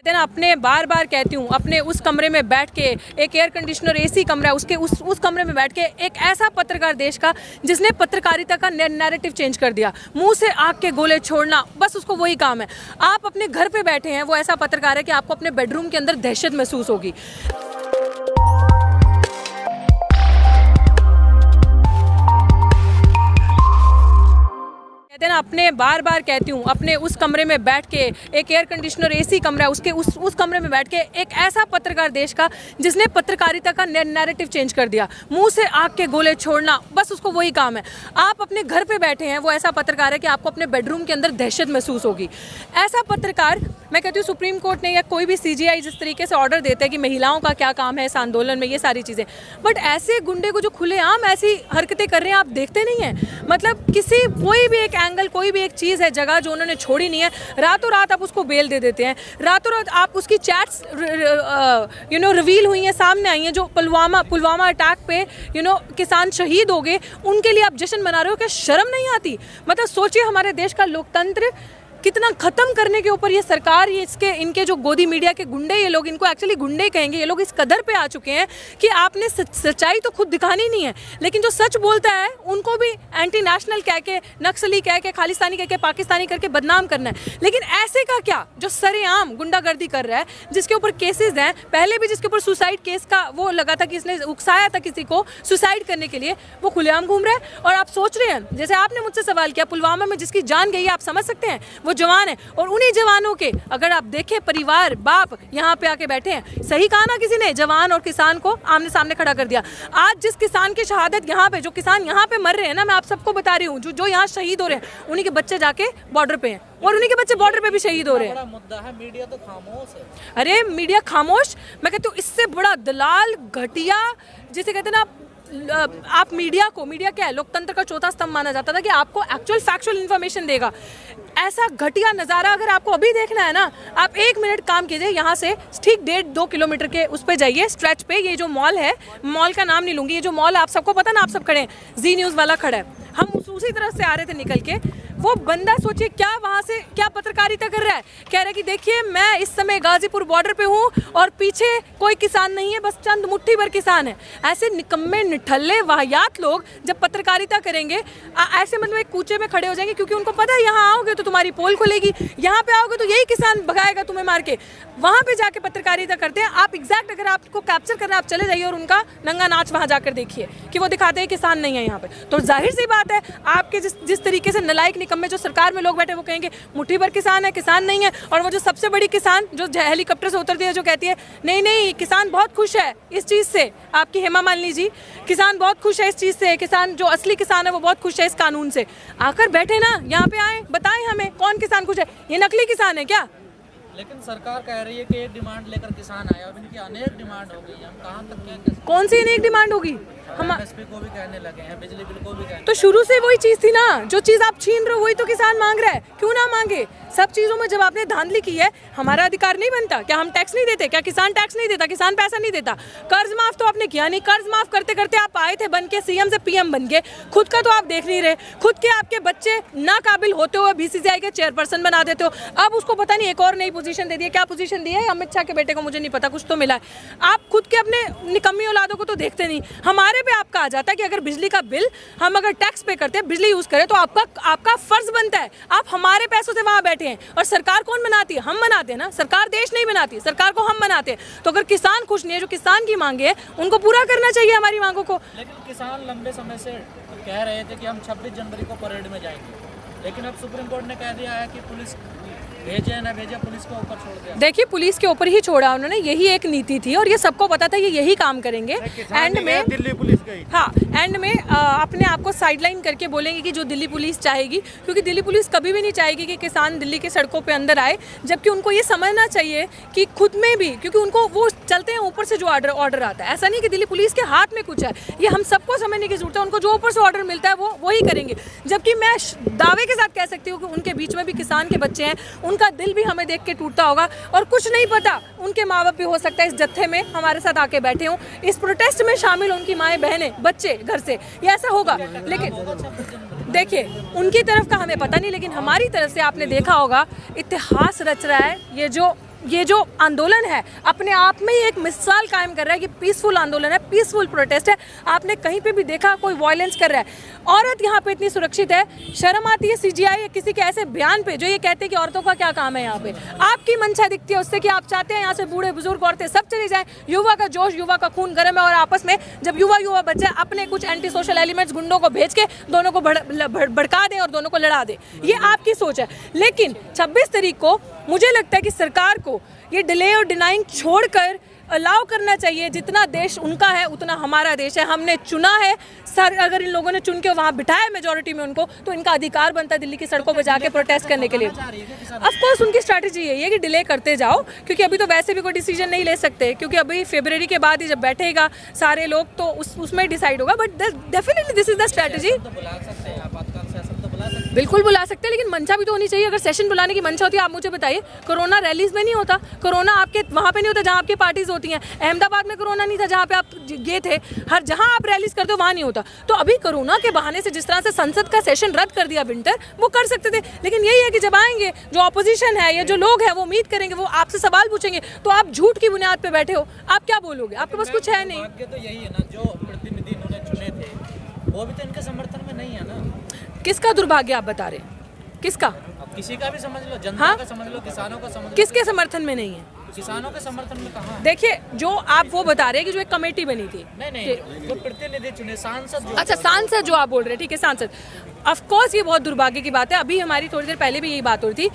देना अपने बार बार कहती हूँ, अपने उस कमरे में बैठ के, एक एयर कंडीशनर एसी कमरा है, उसके उस कमरे में बैठ के एक ऐसा पत्रकार देश का जिसने पत्रकारिता का नैरेटिव चेंज कर दिया, मुंह से आग के गोले छोड़ना, बस उसको वही काम है। आप अपने घर पे बैठे हैं, वो ऐसा पत्रकार है कि आपको अपने बेडरूम के अंदर दहशत महसूस होगी। देना अपने बार बार कहती हूँ, अपने उस कमरे में बैठ के, एक एयर कंडीशनर एसी कमरा है, उसके उस कमरे में बैठ के एक ऐसा पत्रकार देश का जिसने पत्रकारिता का नैरेटिव चेंज कर दिया, मुंह से आग के गोले छोड़ना, बस उसको वही काम है। आप अपने घर पे बैठे हैं, वो ऐसा पत्रकार है कि आपको अपने बेडरूम के अंदर दहशत महसूस होगी। ऐसा पत्रकार, मैं कहती हूँ सुप्रीम कोर्ट ने या कोई भी CGI जिस तरीके से ऑर्डर देते हैं कि महिलाओं का क्या काम है इस आंदोलन में, ये सारी चीज़ें, बट ऐसे गुंडे को जो खुलेआम ऐसी हरकतें कर रहे हैं, आप देखते नहीं हैं। मतलब किसी कोई भी एक एंगल, कोई भी एक चीज़ है, जगह जो उन्होंने छोड़ी नहीं है, रातों रात आप उसको बेल दे देते हैं, रातों रात आप उसकी चैट्स रिवील हुई हैं, सामने आई हैं, जो पुलवामा अटैक पे किसान शहीद हो गए, उनके लिए आप जश्न मना रहे हो। क्या शर्म नहीं आती? मतलब सोचिए, हमारे देश का लोकतंत्र कितना खत्म करने के ऊपर ये सरकार, ये इनके जो गोदी मीडिया के गुंडे, ये लोग, इनको एक्चुअली गुंडे कहेंगे, ये लोग इस कदर पे आ चुके हैं कि आपने सच्चाई तो खुद दिखानी नहीं है, लेकिन जो सच बोलता है उनको भी एंटी नेशनल कह के, नक्सली कह के, खालिस्तानी कह के, पाकिस्तानी करके बदनाम करना है। लेकिन ऐसे का क्या जो सरेआम गुंडागर्दी कर रहा है, जिसके ऊपर केसेस हैं, पहले भी जिसके ऊपर सुसाइड केस का वो लगा था कि इसने उकसाया था किसी को सुसाइड करने के लिए, वो खुलेआम घूम रहा है। और आप सोच रहे हैं, जैसे आपने मुझसे सवाल किया, पुलवामा में जिसकी जान गई है, आप समझ सकते हैं, वो जवान है, और उन्हीं जवानों के अगर आप देखें परिवार, बाप यहाँ पे आके बैठे हैं। सही कहा ना किसी ने, जवान और किसान को आमने सामने खड़ा कर दिया। आज जिस किसान की शहादत यहाँ पे, जो किसान यहाँ पे मर रहे हैं ना, मैं आप सबको बता रही हूँ, जो यहाँ शहीद हो रहे हैं, उन्हीं के बच्चे जाके बॉर्डर पे हैं, और उन्हीं के बच्चे बॉर्डर पे भी शहीद हो रहे हैं। मुद्दा है, मीडिया तो खामोश है। अरे मीडिया खामोश, मैं कहती हूँ इससे बड़ा दलाल, घटिया, जिसे कहते हैं ना, आप मीडिया क्या है, लोकतंत्र का चौथा स्तंभ माना जाता था कि आपको एक्चुअल फैक्चुअल इन्फॉर्मेशन देगा। ऐसा घटिया नज़ारा अगर आपको अभी देखना है ना, आप 1 मिनट काम कीजिए, यहाँ से ठीक 1.5-2 किलोमीटर के उस पे जाइए, स्ट्रेच पे, ये जो मॉल है, मॉल का नाम नहीं लूँगी, ये जो मॉल है आप सबको पता ना, आप सब खड़े हैं, जी न्यूज़ वाला खड़ा है, हम उसी तरफ से आ रहे थे निकल के, वो बंदा सोचिए क्या वहाँ से क्या पत्रकारिता कर रहा है, कह रहा है कि देखिए मैं इस समय गाजीपुर बॉर्डर पे हूँ और पीछे कोई किसान नहीं है, बस चंद मुट्ठी भर किसान है। ऐसे निकम्मे, निठल्ले, वाहियात लोग जब पत्रकारिता करेंगे, ऐसे मतलब एक कूचे में खड़े हो जाएंगे, क्योंकि उनको पता है यहाँ आओगे तो तुम्हारी पोल खुलेगी, यहाँ पे आओगे तो यही किसान भगाएगा तुम्हें मार के। वहाँ पे जाके पत्रकारिता करते हैं आप। एग्जैक्ट अगर आपको कैप्चर करना, आप चले जाइए और उनका नंगा नाच वहाँ जाकर देखिए कि वो दिखाते हैं किसान नहीं है यहाँ पे। तो जाहिर सी बात है, आपके जिस तरीके से नलायक निकम्मे जो सरकार में लोग बैठे, वो कहेंगे मुट्ठी भर किसान है, किसान नहीं है। और वो जो सबसे बड़ी किसान जो हेलीकॉप्टर से उतरती है, जो कहती है नहीं नहीं किसान बहुत खुश है इस चीज़ से, आपकी हेमा मालिनी जी, किसान बहुत खुश है इस चीज़ से, किसान जो असली किसान है वो बहुत खुश है इस कानून से। आकर बैठे ना यहाँ पे, आए बताएं हमें कौन किसान खुश है? ये नकली किसान है क्या? लेकिन सरकार कह रही है कि एक डिमांड लेकर किसान आया, अब इनकी अनेक डिमांड हो गई, हम कहाँ तक क्या? कौन सी अनेक डिमांड होगी? हम MSP को भी कहने लगे हैं, बिजली बिल को भी कहने। तो शुरू से वही चीज़ थी ना, जो चीज़ आप छीन रहे हो वही तो किसान मांग रहा है, क्यों ना मांगे? सब चीज़ों में जब आपने धांधली की है, हमारा अधिकार नहीं बनता क्या? हम टैक्स नहीं देते क्या? किसान टैक्स नहीं देता, किसान पैसा नहीं देता। कर्ज माफ तो आपने किया नहीं, कर्ज माफ करते करते आप आए थे बन के CM से PM बन गए, खुद का तो आप देख नहीं रहे। खुद के आपके बच्चे नाकाबिल होते हुए BCCI के चेयरपर्सन बना देते हो, अब उसको पता नहीं एक और नई पोजीशन दे दी है। क्या पोजीशन दी है अमित शाह के बेटे को? मुझे नहीं पता, कुछ तो मिला है। आप खुद के अपने निकम्मी औलादों को तो देखते नहीं। हमारे पे आपका आ जाता है कि अगर बिजली का बिल हम अगर टैक्स पे करते हैं, बिजली यूज करें, तो आपका फर्ज बनता है। आप हमारे पैसों से वहां बैठे हैं, और सरकार कौन बनाती है? हम बनाते हैं ना, सरकार देश नहीं बनाती, सरकार को हम बनाते हैं। तो अगर किसान खुश नहीं है, जो किसान की मांगे है उनको पूरा करना चाहिए, हमारी मांगों को। लेकिन किसान लंबे समय से कह रहे थे कि हम 26 जनवरी को परेड में जाएंगे, लेकिन अब सुप्रीम कोर्ट ने कह दिया है कि पुलिस भेजे ना भेजे, पुलिस के ऊपर छोड़ दिया। देखिए, पुलिस के ऊपर ही छोड़ा उन्होंने, यही एक नीति थी और ये सबको पता था ये यही काम करेंगे। एंड में दिल्ली पुलिस गई, हाँ, एंड में अपने आप को साइडलाइन करके बोलेंगे कि जो दिल्ली पुलिस चाहेगी, क्योंकि दिल्ली पुलिस कभी भी नहीं चाहेगी कि किसान दिल्ली के सड़कों पे अंदर आए, जबकि उनको ये समझना चाहिए कि खुद में भी, क्योंकि उनको वो चलते हैं ऊपर से जो ऑर्डर आता है, ऐसा नहीं कि दिल्ली पुलिस के हाथ में कुछ है, ये हम सबको समझने की जरूरत है। उनको जो ऊपर से ऑर्डर मिलता है वो वही करेंगे। जबकि मैं दावे के साथ कह सकती हूँ कि उनके बीच में भी किसान के बच्चे हैं, उनका दिल भी हमें देख के टूटता होगा, और कुछ नहीं पता उनके माँ बाप भी हो सकता है इस जत्थे में हमारे साथ आके बैठे हों, इस प्रोटेस्ट में शामिल, उनकी माएँ बहनें बच्चे घर से, ये ऐसा होगा। लेकिन देखिए, उनकी तरफ का हमें पता नहीं, लेकिन हमारी तरफ से आपने देखा होगा इतिहास रच रहा है ये जो ये जो आंदोलन है अपने आप में ही एक मिसाल कायम कर रहा है कि पीसफुल आंदोलन है, पीसफुल प्रोटेस्ट है। आपने कहीं पे भी देखा कोई वायलेंस कर रहा है? औरत यहाँ पे इतनी सुरक्षित है, शर्म आती है सीजीआई या किसी के ऐसे बयान पे जो ये कहते हैं कि औरतों का क्या काम है यहाँ पे। आपकी मंशा दिखती है उससे कि आप चाहते हैं यहाँ से बूढ़े बुजुर्ग औरतें सब चली जाएं, युवा का जोश, युवा का खून गर्म है और आपस में जब युवा बच्चे अपने कुछ एंटी सोशल एलिमेंट्स गुंडों को भेज के दोनों को भड़का दें और दोनों को लड़ा दें, ये आपकी सोच है। लेकिन 26 तारीख को मुझे लगता है कि सरकार को ये डिले और डिनाइंग छोड़कर अलाउ करना चाहिए। जितना देश उनका है उतना हमारा देश है, हमने चुना है सर। अगर इन लोगों ने चुन के वहाँ बिठाया मेजोरिटी में उनको, तो इनका अधिकार बनता है दिल्ली की सड़कों पर जाके प्रोटेस्ट करने के लिए। ऑफ कोर्स उनकी स्ट्रैटेजी यही है कि डिले करते जाओ, क्योंकि अभी तो वैसे भी कोई डिसीजन नहीं ले सकते, क्योंकि अभी फरवरी के बाद ही जब बैठेगा सारे लोग तो उसमें डिसाइड होगा। But definitely this is the strategy. बिल्कुल बुला सकते हैं, लेकिन मंशा भी तो होनी चाहिए। अगर सेशन बुलाने की मंशा होती है, आप मुझे बताइए, कोरोना रैलीज में नहीं होता, कोरोना आपके वहाँ पे नहीं होता जहाँ आपकी पार्टीज होती हैं। अहमदाबाद में कोरोना नहीं था जहाँ पे आप गए थे, हर जहाँ आप रैलीज करते हो वहाँ नहीं होता। तो अभी कोरोना के बहाने से जिस तरह से संसद का सेशन रद्द कर दिया विंटर, वो कर सकते थे। लेकिन यही है कि जब आएंगे जो ऑपोजिशन है या जो लोग हैं वो उम्मीद करेंगे, वो आपसे सवाल पूछेंगे, तो आप झूठ की बुनियाद पर बैठे हो, आप क्या बोलोगे? आपके पास कुछ है नहीं। तो यही है ना, जो प्रतिनिधि इन्होंने चुने थे वो भी तो इनके समर्थन में नहीं है ना। किसका दुर्भाग्य आप बता रहे हैं? किसका? अब किसी का भी समझ लो, जनता हाँ? का समझ लो, किसानों का समझ लो। किसके समर्थन में नहीं है? किसानों के समर्थन में कहाँ? देखिए, जो आप वो बता रहे हैं कि जो एक कमेटी बनी थी, नहीं, जो प्रतिनिधि चुने, सांसद जो। अच्छा, सांसद जो आप बोल रहे हैं, ठीक है, सांसद। ऑफ कोर्स ये बहुत दुर्भाग्य की बात है। अभी हमारी थोड़ी देर पहले भी यही बात हो रही थी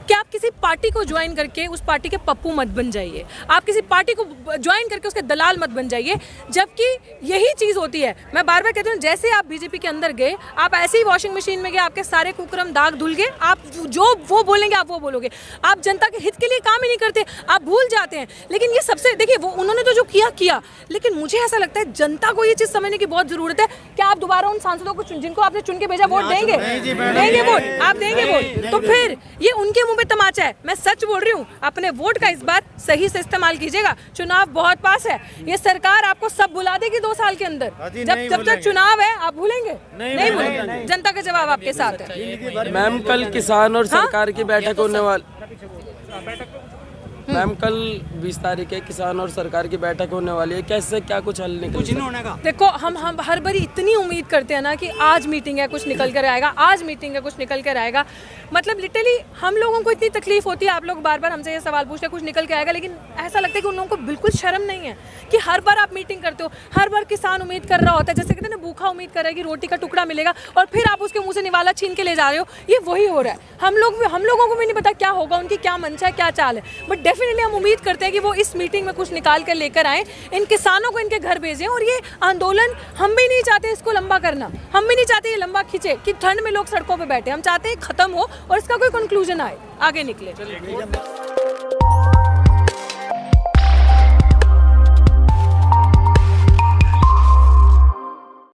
कि आप किसी पार्टी को ज्वाइन करके उस पार्टी के पप्पू मत बन जाइए, आप किसी पार्टी को ज्वाइन करके उसके दलाल मत बन जाइए, जबकि यही चीज़ होती है। मैं बार बार कहती हूँ, जैसे आप बीजेपी के अंदर गए, आप ऐसे ही वॉशिंग मशीन में गए, आपके सारे कुकर्म दाग धुल गए, आप जो वो बोलेंगे आप वो बोलोगे, आप जनता के हित के लिए काम ही नहीं करते, आप भूल जाते हैं। लेकिन ये सबसे, देखिए, वो उन्होंने तो जो किया, लेकिन मुझे ऐसा लगता है जनता को ये चीज़ समझने की बहुत ज़रूरत है। क्या आप दोबारा उन सांसदों को जिनको आपने चुन के भेजा वोट देंगे? देंगे वोट? आप देंगे वोट? तो फिर ये उनके मुंह पे तमाचा है। मैं सच बोल रही हूँ, अपने वोट का इस बार सही से इस्तेमाल कीजिएगा। चुनाव बहुत पास है, ये सरकार आपको सब भुला देगी 2 साल के अंदर। जब तक चुनाव है आप भूलेंगे? नहीं भूलेंगे। जनता का जवाब आपके साथ है। मैम, कल किसान और सरकार की बैठक होने वाली। मैम, कल 20 तारीख है, किसान और सरकार की बैठक होने वाली है, कैसे क्या कुछ हल निकल सकता है? देखो, हम हर बार इतनी उम्मीद करते हैं ना कि आज मीटिंग है कुछ निकल कर आएगा, आज मीटिंग है कुछ निकल कर आएगा। मतलब लिटरली हम लोगों को इतनी तकलीफ होती है, आप लोग बार बार हमसे ये सवाल पूछते हैं कुछ निकल के आएगा, लेकिन ऐसा लगता है कि उन लोगों को बिल्कुल शर्म नहीं है कि हर बार आप मीटिंग करते हो, हर बार किसान उम्मीद कर रहा होता है, जैसे कहते हैं ना, भूखा उम्मीद कर रहा है कि रोटी का टुकड़ा मिलेगा, और फिर आप उसके मुंह से निवाला छीन के ले जा रहे हो। ये वही हो रहा है। हम लोगों को भी नहीं पता क्या होगा, उनकी क्या मंशा है, क्या चाल है, बट डेफिनेटली हम उम्मीद करते हैं कि वो इस मीटिंग में कुछ निकाल कर लेकर आए, इन किसानों को इनके घर भेजें। और ये आंदोलन हम भी नहीं चाहते इसको लंबा करना, हम भी नहीं चाहते ये लंबा खींचे कि ठंड में लोग सड़कों पे बैठे। हम चाहते हैं खत्म हो और इसका कोई कंक्लूजन आए, आगे निकले।